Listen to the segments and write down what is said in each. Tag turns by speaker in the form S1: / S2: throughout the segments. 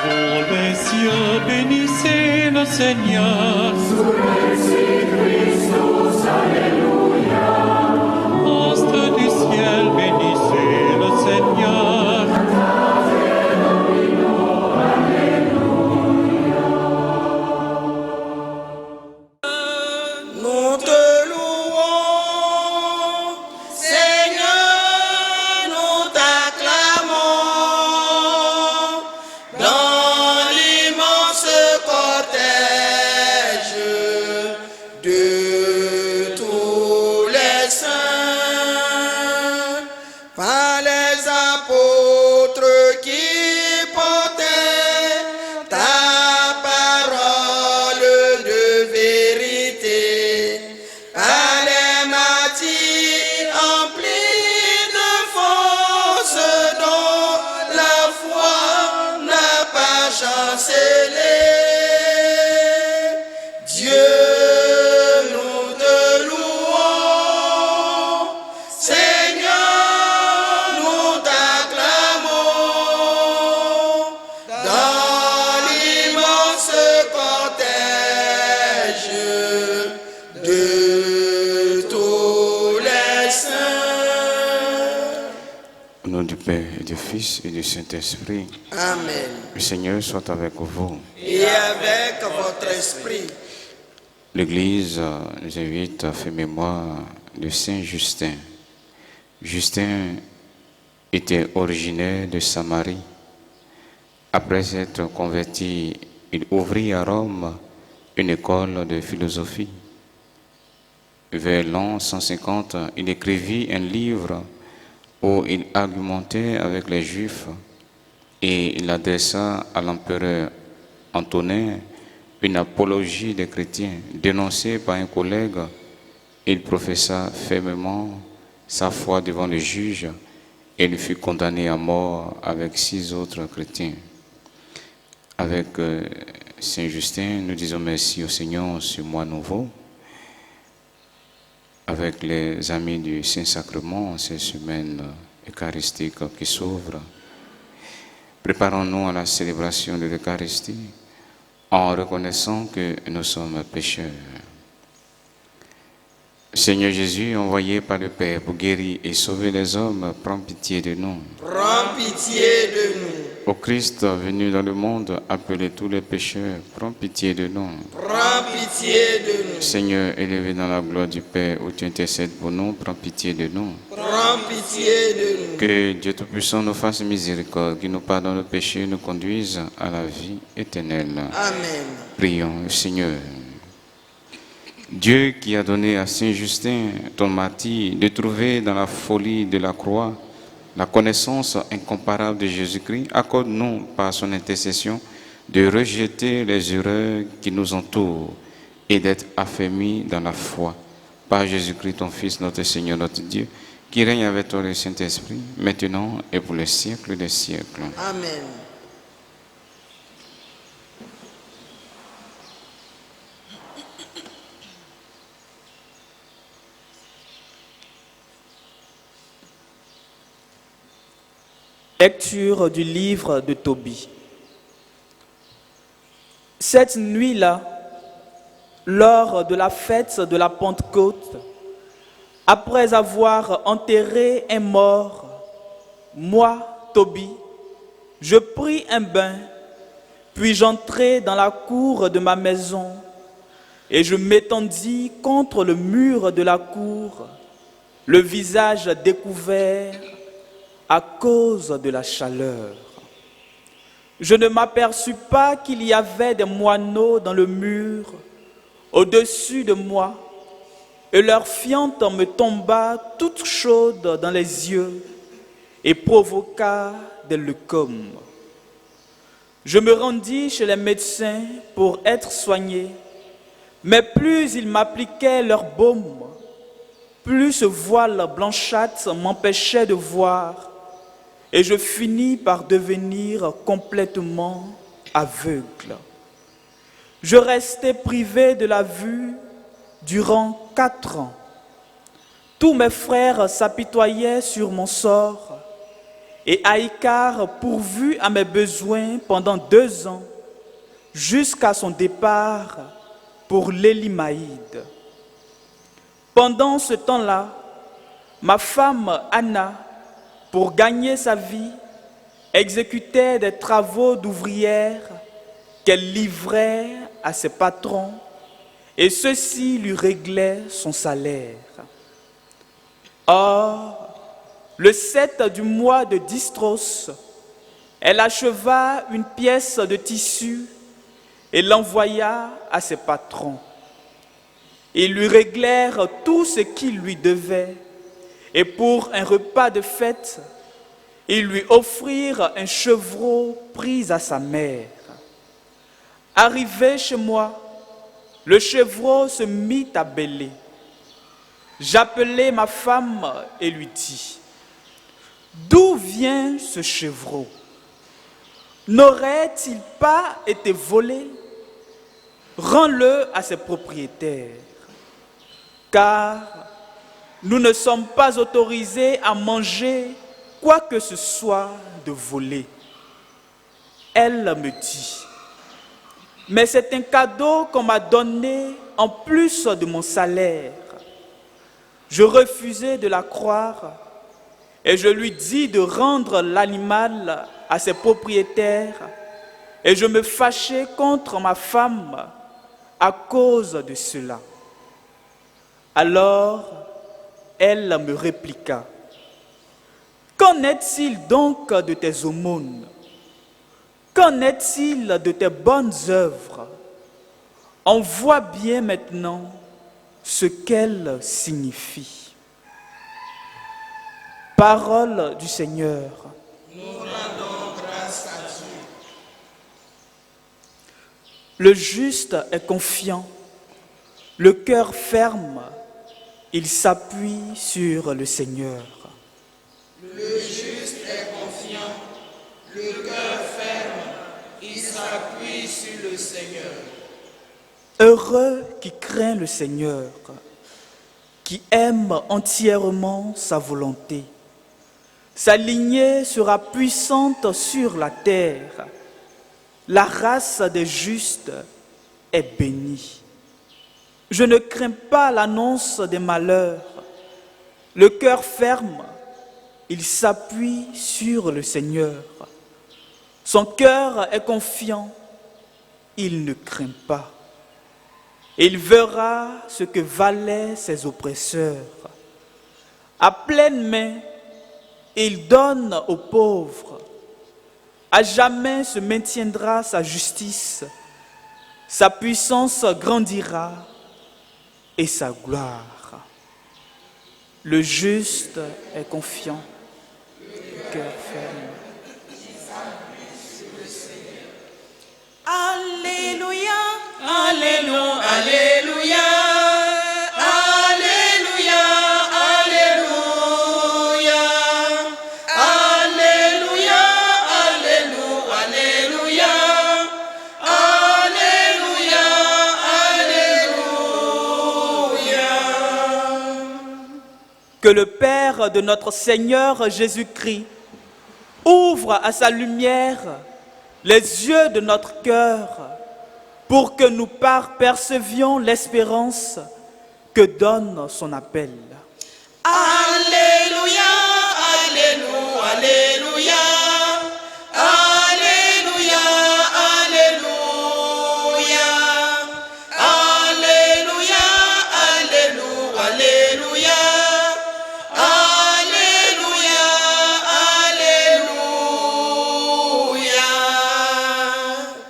S1: Pour les cieux, bénissez le Seigneur.
S2: Sur les cieux, Christus, Alléluia.
S1: Astres du ciel, bénissez le Seigneur.
S3: Nous te louons, Seigneur, nous t'acclamons dans l'immense cortège de tous les saints, par les apôtres qui portaient ta parole de vérité, par les martyrs emplis de force dont la foi n'a pas chancelé. Dieu, nous te louons, Seigneur, nous t'acclamons dans l'immense cortège de tous les saints.
S4: Au nom du Père et du Fils et du Saint-Esprit,
S3: Amen.
S4: le Seigneur soit avec vous.
S3: Et avec votre esprit,
S4: L'Église nous invite à faire mémoire de Saint Justin. Justin était originaire de Samarie. Après s'être converti, il ouvrit à Rome une école de philosophie. Vers l'an 150, il écrivit un livre où il argumentait avec les Juifs et il adressa à l'empereur Antonin une apologie des chrétiens. Dénoncé par un collègue, il professa fermement sa foi devant le juge et il fut condamné à mort avec 6 autres chrétiens. Avec Saint Justin, nous disons merci au Seigneur ce mois nouveau. Avec les amis du Saint-Sacrement, ces semaines eucharistiques qui s'ouvrent, préparons-nous à la célébration de l'Eucharistie en reconnaissant que nous sommes pécheurs. Seigneur Jésus, envoyé par le Père pour guérir et sauver les hommes, prends pitié de nous.
S3: prends pitié de nous.
S4: Ô Christ, venu dans le monde, appelez tous les pécheurs, prends pitié de nous.
S3: Prends pitié de nous.
S4: Seigneur, élevé dans la gloire du Père, où tu intercèdes pour nous, prends pitié de nous.
S3: Prends pitié de nous.
S4: Que Dieu Tout-Puissant nous fasse miséricorde, qu'il nous pardonne nos péchés et nous conduise à la vie éternelle.
S3: Amen.
S4: Prions le Seigneur. Dieu qui a donné à Saint Justin, ton martyr, de trouver dans la folie de la croix la connaissance incomparable de Jésus-Christ, accorde-nous par son intercession de rejeter les erreurs qui nous entourent et d'être affermis dans la foi. Par Jésus-Christ, ton Fils, notre Seigneur, notre Dieu, qui règne avec toi le Saint-Esprit, maintenant et pour les siècles des siècles.
S3: Amen.
S5: Lecture du livre de Tobie. Cette nuit-là, lors de la fête de la Pentecôte, après avoir enterré un mort, moi, Tobie, je pris un bain, puis j'entrai dans la cour de ma maison et je m'étendis contre le mur de la cour, le visage découvert à cause de la chaleur. Je ne m'aperçus pas qu'il y avait des moineaux dans le mur au-dessus de moi, et leur fiente me tomba toute chaude dans les yeux et provoqua des leucômes. Je me rendis chez les médecins pour être soigné, mais plus ils m'appliquaient leur baume, plus ce voile blanchâtre m'empêchait de voir, et je finis par devenir complètement aveugle. Je restai privé de la vue durant 4 ans. Tous mes frères s'apitoyaient sur mon sort et Aïkar pourvu à mes besoins pendant 2 ans, jusqu'à son départ pour l'Élimaïde. Pendant ce temps-là, ma femme Anna, pour gagner sa vie, exécutait des travaux d'ouvrière qu'elle livrait à ses patrons, et ceux-ci lui réglaient son salaire. Or, le 7 du mois de Distros, elle acheva une pièce de tissu et l'envoya à ses patrons. Ils lui réglèrent tout ce qu'ils lui devaient, et pour un repas de fête, ils lui offrirent un chevreau pris à sa mère. Arrivé chez moi, le chevreau se mit à bêler. J'appelai ma femme et lui dis: d'où vient ce chevreau? N'aurait-il pas été volé? Rends-le à ses propriétaires, car nous ne sommes pas autorisés à manger quoi que ce soit de volé. Elle me dit: mais c'est un cadeau qu'on m'a donné en plus de mon salaire. Je refusai de la croire et je lui dis de rendre l'animal à ses propriétaires, et je me fâchai contre ma femme à cause de cela. Alors, elle me répliqua: qu'en est-il donc de tes aumônes? Qu'en est-il de tes bonnes œuvres? On voit bien maintenant ce qu'elles signifient. Parole du Seigneur.
S3: Nous rendons grâce à Dieu.
S5: Le juste est confiant, le cœur ferme, il s'appuie sur le Seigneur.
S3: Le juste est confiant, le cœur ferme, il s'appuie sur le Seigneur.
S5: Heureux qui craint le Seigneur, qui aime entièrement sa volonté. Sa lignée sera puissante sur la terre. La race des justes est bénie. Je ne crains pas l'annonce des malheurs. Le cœur ferme, il s'appuie sur le Seigneur. Son cœur est confiant, il ne craint pas. Il verra ce que valaient ses oppresseurs. À pleine main, il donne aux pauvres. À jamais se maintiendra sa justice. Sa puissance grandira et sa gloire. Le juste est confiant, le cœur ferme.
S6: Alléluia,
S3: Alléluia, Alléluia, Alléluia, Alléluia, Alléluia, Alléluia, Alléluia, Alléluia.
S5: Que le Père de notre Seigneur Jésus-Christ ouvre à sa lumière les yeux de notre cœur pour que nous percevions l'espérance que donne son appel.
S3: Alléluia, Alléluia, Alléluia, Alléluia, Alléluia, Alléluia, Alléluia, Alléluia, Alléluia.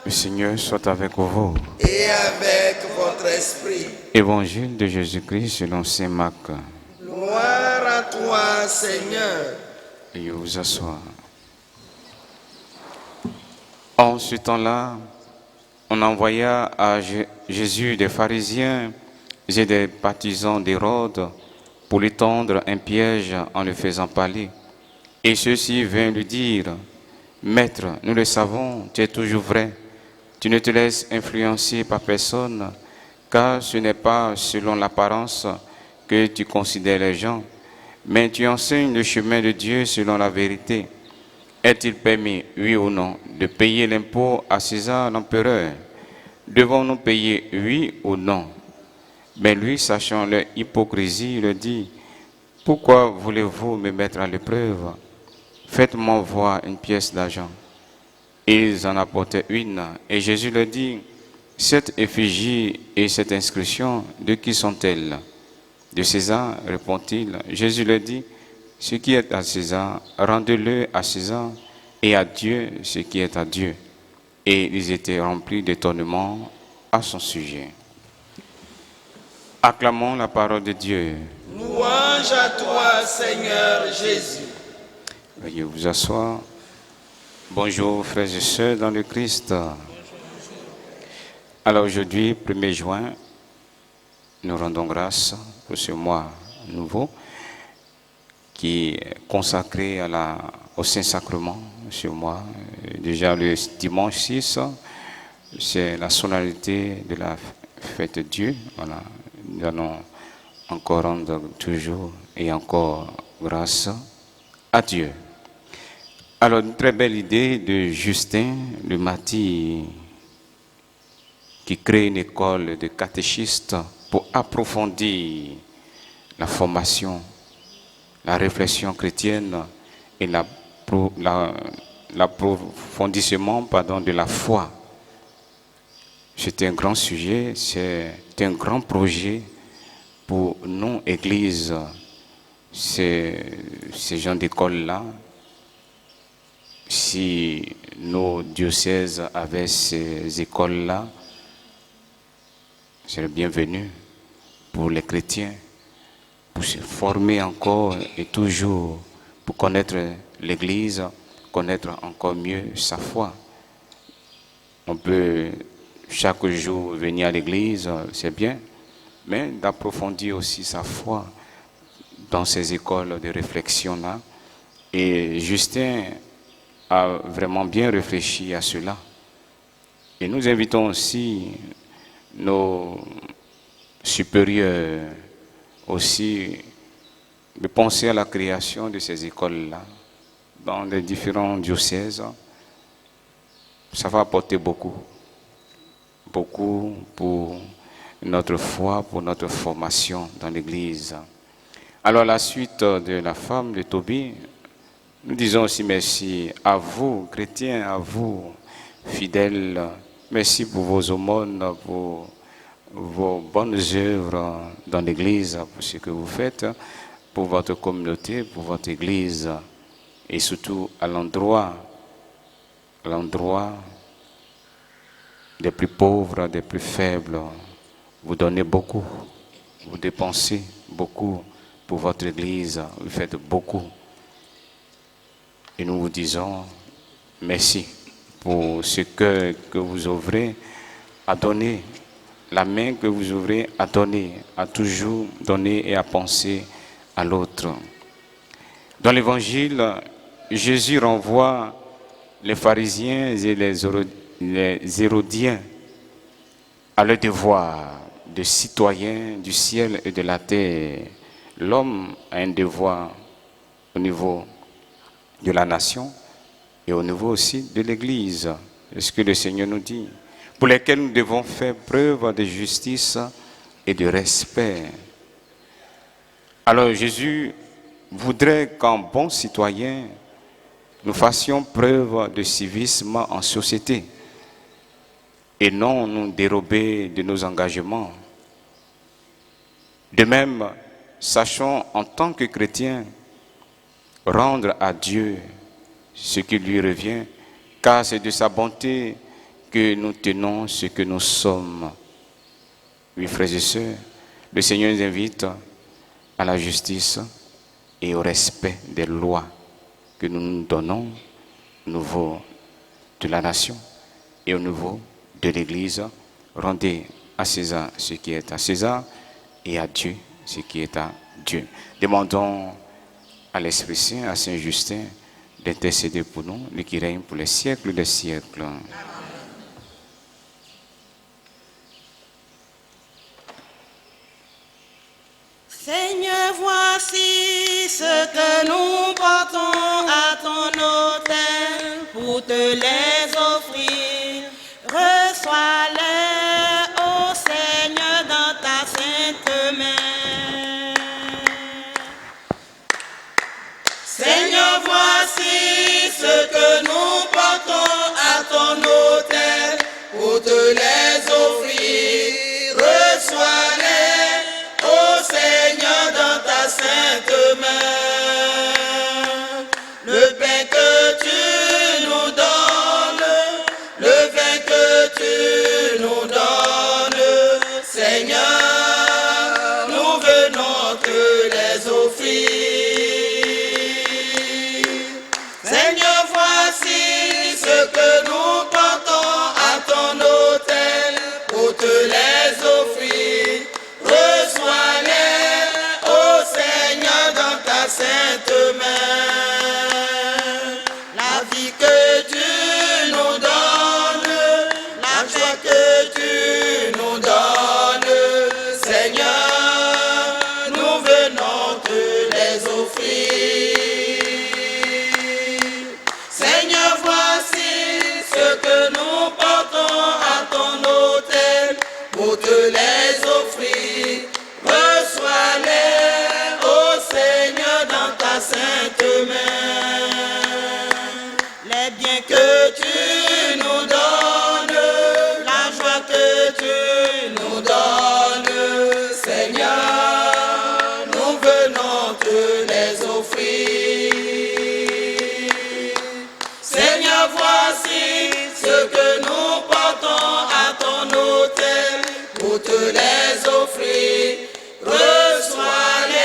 S4: Le Seigneur soit avec vous.
S3: Et avec votre esprit.
S4: Évangile de Jésus-Christ selon saint Marc.
S3: Gloire à toi, Seigneur.
S4: Veuillez vous asseoir. En ce temps-là, on envoya à Jésus des pharisiens et des partisans d'Hérode pour lui tendre un piège en le faisant parler. Et ceux-ci vinrent lui dire: Maître, nous le savons, tu es toujours vrai. Tu ne te laisses influencer par personne, car ce n'est pas selon l'apparence que tu considères les gens, mais tu enseignes le chemin de Dieu selon la vérité. Est-il permis, oui ou non, de payer l'impôt à César l'empereur? Devons-nous payer, oui ou non? Mais lui, sachant leur hypocrisie, leur dit, pourquoi voulez-vous me mettre à l'épreuve? Faites-moi voir une pièce d'argent. Ils en apportaient une, et Jésus leur dit, cette effigie et cette inscription, de qui sont-elles? De César, répond-il. Jésus leur dit, ce qui est à César, rendez-le à César, et à Dieu ce qui est à Dieu. Et ils étaient remplis d'étonnement à son sujet. Acclamons la parole de Dieu.
S3: Louange à toi, Seigneur Jésus.
S4: Veuillez vous asseoir. Bonjour, frères et sœurs dans le Christ. Alors aujourd'hui, 1er juin, nous rendons grâce pour ce mois nouveau qui est consacré au Saint-Sacrement, ce mois. Déjà le dimanche 6, c'est la solennité de la fête de Dieu. Voilà. Nous allons encore rendre toujours et encore grâce à Dieu. Alors, une très belle idée de Justin, le martyr, qui crée une école de catéchistes pour approfondir la formation, la réflexion chrétienne et l'approfondissement de la foi. C'est un grand sujet, c'est un grand projet pour nous, Église, ces gens d'école-là. Si nos diocèses avaient ces écoles-là, c'est le bienvenu pour les chrétiens, pour se former encore et toujours, pour connaître l'Église, connaître encore mieux sa foi. On peut chaque jour venir à l'église, c'est bien, mais d'approfondir aussi sa foi dans ces écoles de réflexion-là. Et Justin a vraiment bien réfléchi à cela. Et nous invitons aussi nos supérieurs aussi de penser à la création de ces écoles-là dans les différents diocèses. Ça va apporter beaucoup pour notre foi, pour notre formation dans l'Église. Alors la suite de la femme de Tobie, nous disons aussi merci à vous, chrétiens, à vous, fidèles. Merci pour vos aumônes, pour vos bonnes œuvres dans l'Église, pour ce que vous faites, pour votre communauté, pour votre Église, et surtout à l'endroit des plus pauvres, des plus faibles. Vous donnez beaucoup, vous dépensez beaucoup pour votre Église, vous faites beaucoup. Et nous vous disons merci pour ce que vous ouvrez à donner, la main que vous ouvrez à donner, à toujours donner et à penser à l'autre. Dans l'Évangile, Jésus renvoie les pharisiens et les hérodiens à leur devoir de citoyens du ciel et de la terre. L'homme a un devoir au niveau de la nation et au niveau aussi de l'Église. C'est ce que le Seigneur nous dit, pour lesquels nous devons faire preuve de justice et de respect. Alors Jésus voudrait qu'en bons citoyens, nous fassions preuve de civisme en société et non nous dérober de nos engagements. De même, sachons en tant que chrétiens rendre à Dieu ce qui lui revient, car c'est de sa bonté que nous tenons ce que nous sommes. Oui, frères et sœurs, le Seigneur nous invite à la justice et au respect des lois que nous nous donnons au niveau de la nation et au niveau de l'Église. Rendez à César ce qui est à César et à Dieu ce qui est à Dieu. Demandons à l'Esprit Saint, à Saint Justin, d'intercéder pour nous, lui qui règne pour les siècles des siècles.
S6: Seigneur, voici ce que nous portons à ton autel. pour te les offrir. Reçois-les, ô Seigneur, dans ta sainte main.
S3: Seigneur, voici ce que nous portons à ton autel pour te les offrir. Reçois-les, ô Seigneur, dans ta sainte main. Le pain que tu nous donnes, le vin que tu nous donnes, Seigneur, nous venons te les offrir. Seigneur, voici ce que nous portons à ton autel pour te les offrir. Reçois-les, ô Seigneur, dans ta sainte main. La vie que tu nous donnes, la joie que tu nous donnes, Seigneur, nous venons te les offrir. Seigneur, voici ce que nous portons à ton autel pour te les offrir. Reçois-les, ô Seigneur, dans ta sainte main. Les biens que tu nous donnes, la joie que tu nous donnes, Seigneur, nous venons te les offrir. Seigneur, voici ce que nous portons à ton autel pour te les offrir. Reçois-les,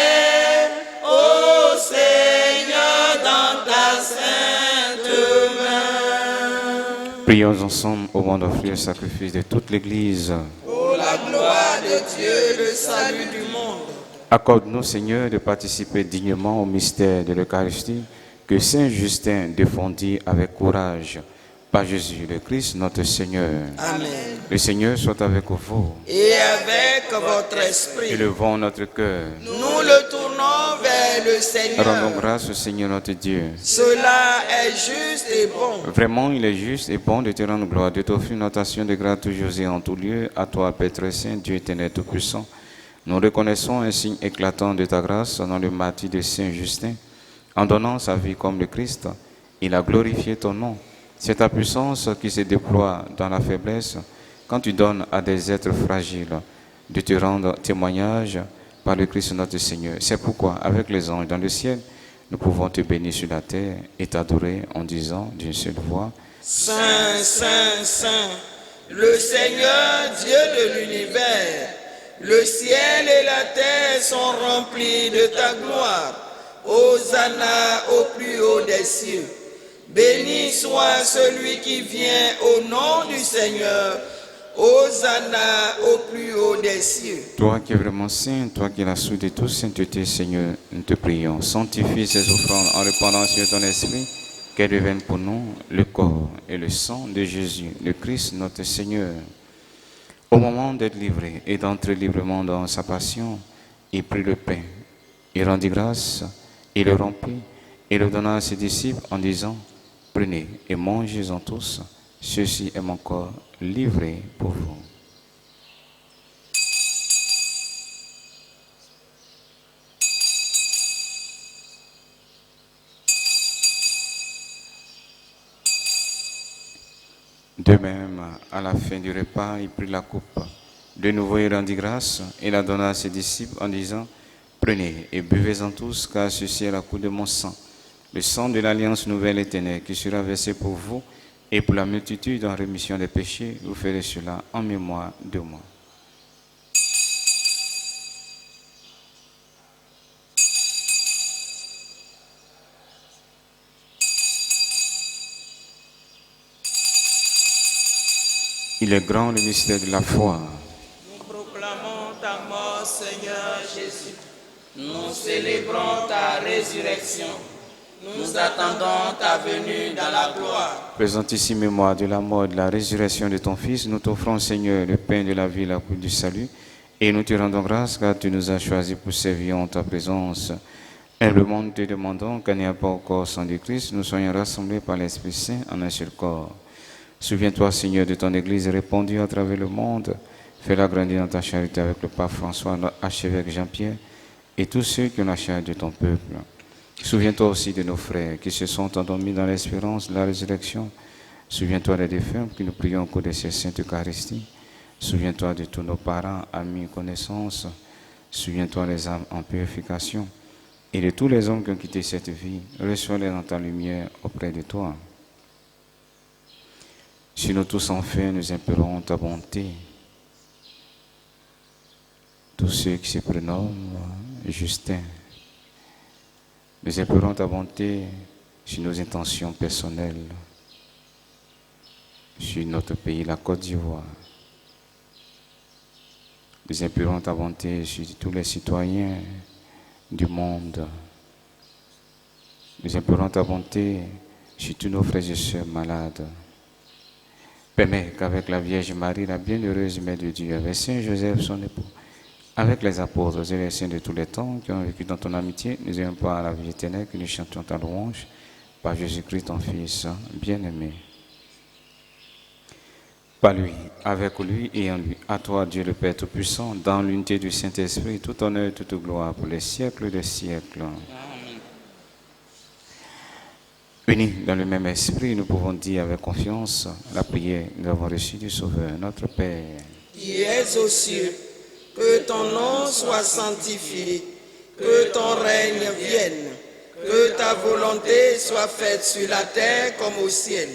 S3: ô Seigneur, dans ta sainte main.
S4: Prions ensemble au moment d'offrir le sacrifice de toute l'Église.
S3: Pour la gloire de Dieu, le salut du monde.
S4: Accorde-nous, Seigneur, de participer dignement au mystère de l'Eucharistie que Saint Justin défendit avec courage. Par Jésus le Christ, notre Seigneur.
S3: Amen.
S4: Le Seigneur soit avec vous.
S3: Et avec votre esprit,
S4: Élevons notre cœur.
S3: nous le tournons vers le
S4: Rendons
S3: Seigneur.
S4: grâce au Seigneur notre Dieu.
S3: Cela est juste et bon.
S4: Vraiment, il est juste et bon de te rendre gloire, de t'offrir une attention de grâce toujours et en tout lieu, à toi, Père très saint, Dieu éternel tout-puissant. Nous reconnaissons un signe éclatant de ta grâce dans le martyre de Saint Justin. En donnant sa vie comme le Christ, il a glorifié ton nom. C'est ta puissance qui se déploie dans la faiblesse quand tu donnes à des êtres fragiles de te rendre témoignage par le Christ notre Seigneur. C'est pourquoi, avec les anges dans le ciel, nous pouvons te bénir sur la terre et t'adorer en disant d'une seule voix:
S3: Saint, Saint, Saint, le Seigneur Dieu de l'univers, le ciel et la terre sont remplis de ta gloire. Hosanna au plus haut des cieux. Béni soit celui qui vient au nom du Seigneur. Hosanna au plus haut des cieux.
S4: Toi qui es vraiment saint, toi qui es la source de toute sainteté, Seigneur, nous te prions. Sanctifie ces offrandes en répandant sur ton esprit, qu'elles deviennent pour nous le corps et le sang de Jésus, le Christ, notre Seigneur. Au moment d'être livré et d'entrer librement dans sa passion, il prit le pain, il rendit grâce, il le rompit et le donna à ses disciples en disant: Prenez et mangez-en tous, ceci est mon corps livré pour vous. De même, à la fin du repas, il prit la coupe. De nouveau, il rendit grâce et la donna à ses disciples en disant: Prenez et buvez-en tous, car ceci est la coupe de mon sang, le sang de l'alliance nouvelle et éternelle, qui sera versé pour vous et pour la multitude en rémission des péchés. Vous ferez cela en mémoire de moi. Il est grand le mystère de la foi.
S3: Nous proclamons ta mort, Seigneur Jésus. Nous célébrons ta résurrection. Nous attendons ta venue dans la gloire.
S4: Présente ici mémoire de la mort et de la résurrection de ton Fils, nous t'offrons, Seigneur, le pain de la vie, la coupe du salut, et nous te rendons grâce car tu nous as choisis pour servir en ta présence. Humblement, nous te demandons qu'à n'y a pas au corps sans du Christ, nous soyons rassemblés par l'Esprit Saint en un seul corps. Souviens-toi, Seigneur, de ton Église répandue à travers le monde. Fais-la grandir dans ta charité avec le pape François, l'archevêque Jean-Pierre et tous ceux qui ont la charge de ton peuple. Souviens-toi aussi de nos frères qui se sont endormis dans l'espérance de la résurrection. Souviens-toi des défunts que nous prions au cours de ces saintes Eucharisties. Souviens-toi de tous nos parents, amis, connaissances. Souviens-toi des âmes en purification. Et de tous les hommes qui ont quitté cette vie, reçois-les dans ta lumière auprès de toi. Si nous tous enfin nous implorons ta bonté, tous ceux qui se prénomment Justin, nous implorons ta bonté sur nos intentions personnelles, sur notre pays, la Côte d'Ivoire. Nous implorons ta bonté sur tous les citoyens du monde. Nous implorons ta bonté sur tous nos frères et sœurs malades. Permets qu'avec la Vierge Marie, la bienheureuse Mère de Dieu, avec Saint Joseph, son époux, avec les apôtres et les saints de tous les temps qui ont vécu dans ton amitié, nous ayons part à la vie éternelle, que nous chantions ta louange par Jésus-Christ, ton Fils bien-aimé. Par lui, avec lui et en lui, à toi, Dieu le Père Tout-Puissant, dans l'unité du Saint-Esprit, tout honneur et toute gloire pour les siècles des siècles. Unis dans le même esprit, nous pouvons dire avec confiance la prière que nous avons reçue du Sauveur, notre Père.
S3: Qui es aux cieux, que ton nom soit sanctifié, que ton règne vienne, que ta volonté soit faite sur la terre comme au ciel.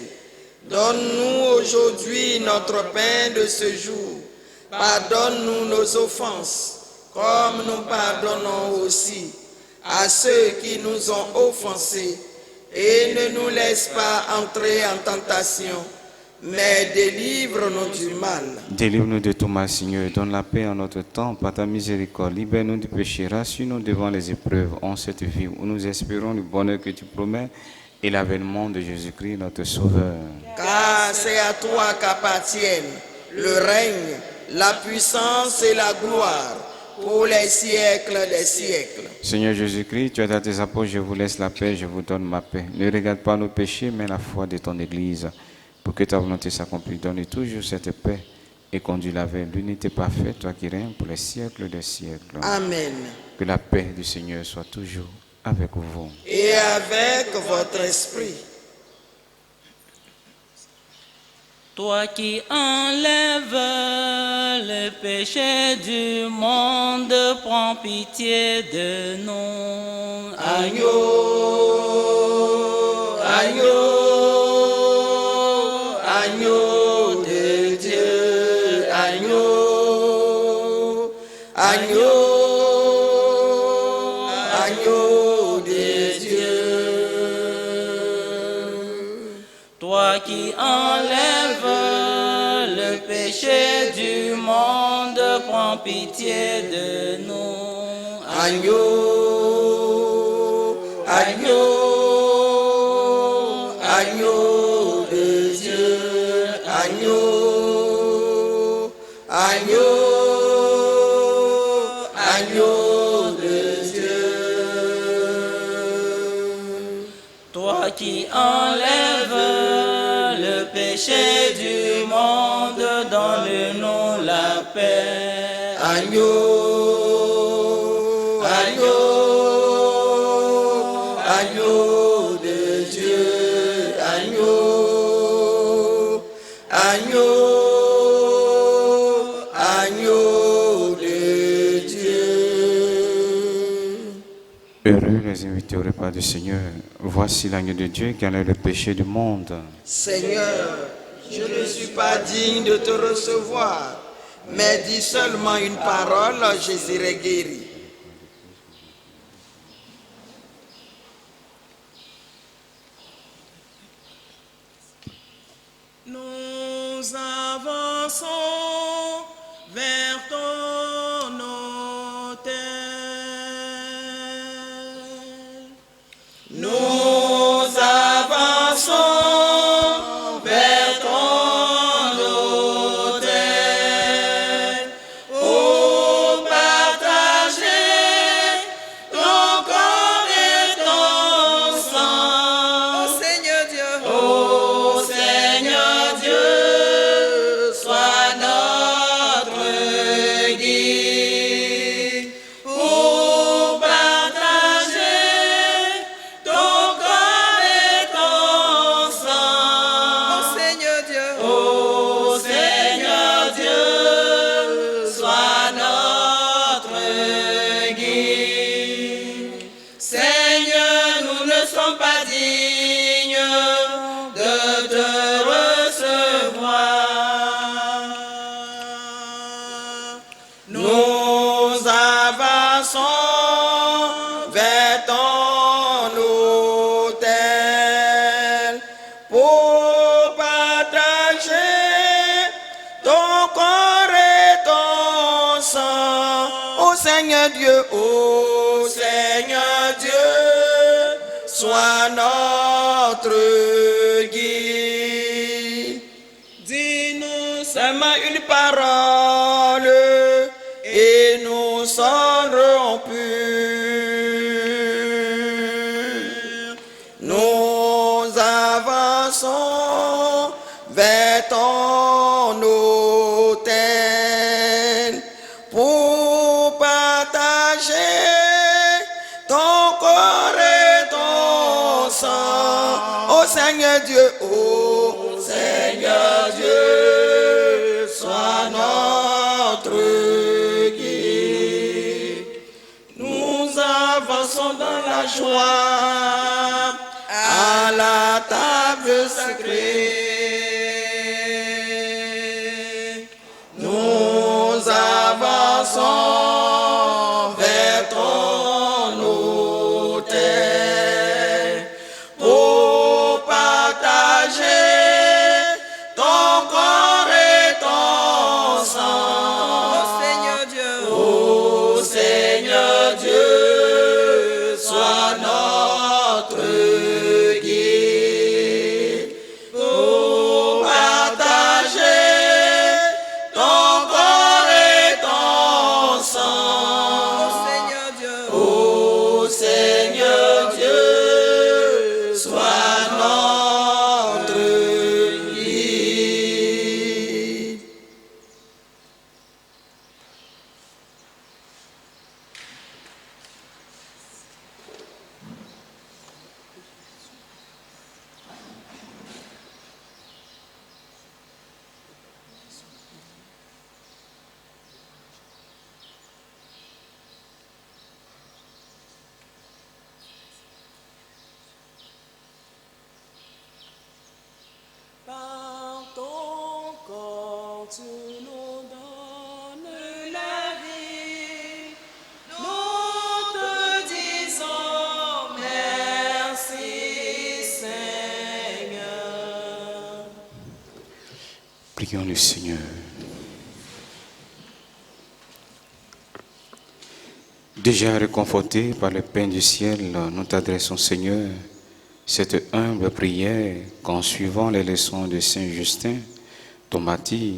S3: Donne-nous aujourd'hui notre pain de ce jour. Pardonne-nous nos offenses, comme nous pardonnons aussi à ceux qui nous ont offensés. Et ne nous laisse pas entrer en tentation, mais délivre-nous du mal.
S4: Délivre-nous de tout mal, Seigneur, et donne la paix en notre temps, par ta miséricorde. Libère-nous du péché, rassure-nous devant les épreuves en cette vie où nous espérons le bonheur que tu promets et l'avènement de Jésus-Christ, notre Sauveur.
S3: Car c'est à toi qu'appartiennent le règne, la puissance et la gloire pour les siècles des siècles.
S4: Seigneur Jésus-Christ, tu as dit à tes apôtres, je vous laisse la paix, je vous donne ma paix. Ne regarde pas nos péchés, mais la foi de ton Église. Pour que ta volonté s'accomplisse, donne toujours cette paix et conduis-la vers l'unité parfaite, toi qui règnes pour les siècles des siècles.
S3: Amen.
S4: Que la paix du Seigneur soit toujours avec vous.
S3: Et avec votre esprit.
S6: Toi qui enlèves le péché du monde, prends pitié de nous.
S3: Agneau, agneau, agneau de Dieu, agneau, agneau, agneau de Dieu.
S6: Toi qui enlèves le péché du monde, prends pitié de nous.
S3: Agneau, agneau, agneau de Dieu, agneau, agneau, agneau de Dieu.
S6: Toi qui enlèves le péché du monde, donne-nous la paix.
S3: Agneau, agneau, agneau de Dieu, agneau, agneau, agneau de Dieu.
S4: Heureux les invités au repas du Seigneur. Voici l'agneau de Dieu qui enlève le péché du monde.
S3: Seigneur, je ne suis pas digne de te recevoir, mais dis seulement une parole, je serai guéri.
S6: Nous avançons vers ton autel.
S3: Nous avançons vers ton autel, pour partager ton corps et pour partager ton corps et ton sang. Ô Seigneur Dieu, ô Seigneur Dieu, sois notre guide. Dis-nous seulement une parole et nous serons purs. Nous avançons vers ton autel pour partager ton corps et ton sang. Ô Seigneur Dieu, ô Seigneur Dieu, sois notre guide. Nous avançons dans la joie à la table sacrée. Nous avançons vers ton autel pour partager ton corps et ton sang.
S6: Ô Seigneur Dieu,
S3: Ô Seigneur Dieu, sois notre guide pour partager ton corps et ton sang.
S6: ô Seigneur Dieu,
S3: Ô Seigneur Dieu, sois notre guide.
S6: par ton corps, tu nous donnes la vie. Nous te disons merci, Seigneur.
S4: Prions le Seigneur. Déjà réconfortés par le pain du ciel, nous t'adressons, Seigneur, cette humble prière qu'en suivant les leçons de Saint Justin, ton martyr,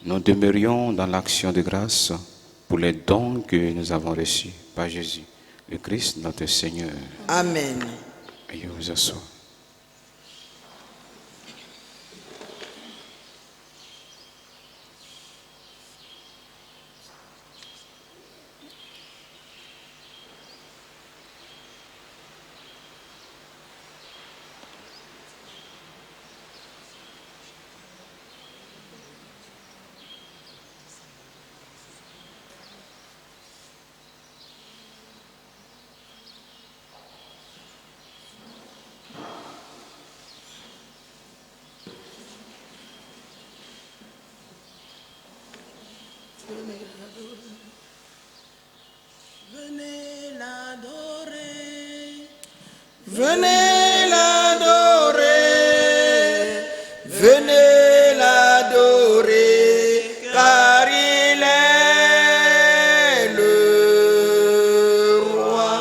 S4: nous demeurions dans l'action de grâce pour les dons que nous avons reçus par Jésus, le Christ, notre Seigneur.
S3: Amen.
S4: Veuillez vous asseoir.
S6: Venez l'adorer.
S3: Venez l'adorer, venez l'adorer, car il est le roi.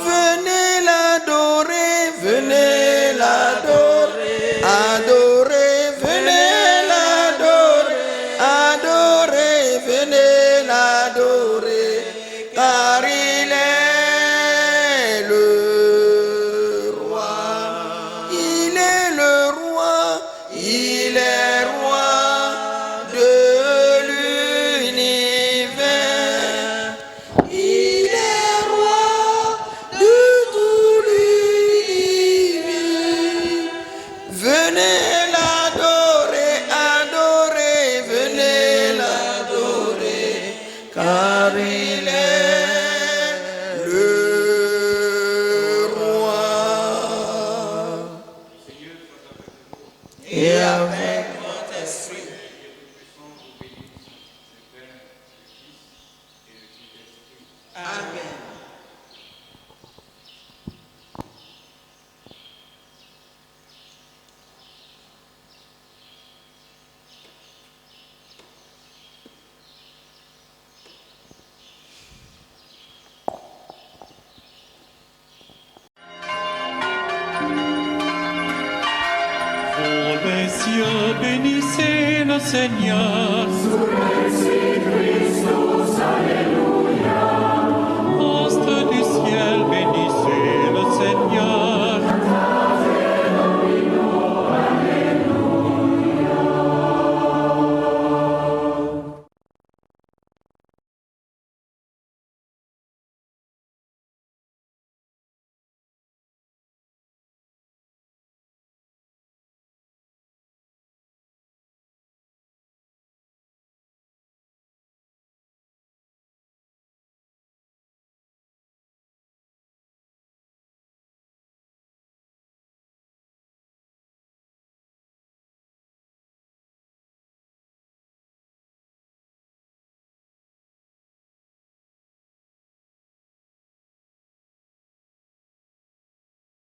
S3: Venez l'adorer, venez l'adorer, adorer, venez l'adorer, adorer, venez l'adorer, car il est le roi. Il est le roi, il est roi de l'univers. Il est roi de tout l'univers. Venez l'adorer, adorer, venez l'adorer, car il est le roi. Et avec votre esprit. Amen.
S1: Dans les cieux, bénissez le Seigneur. Astres du ciel, bénissez le Seigneur.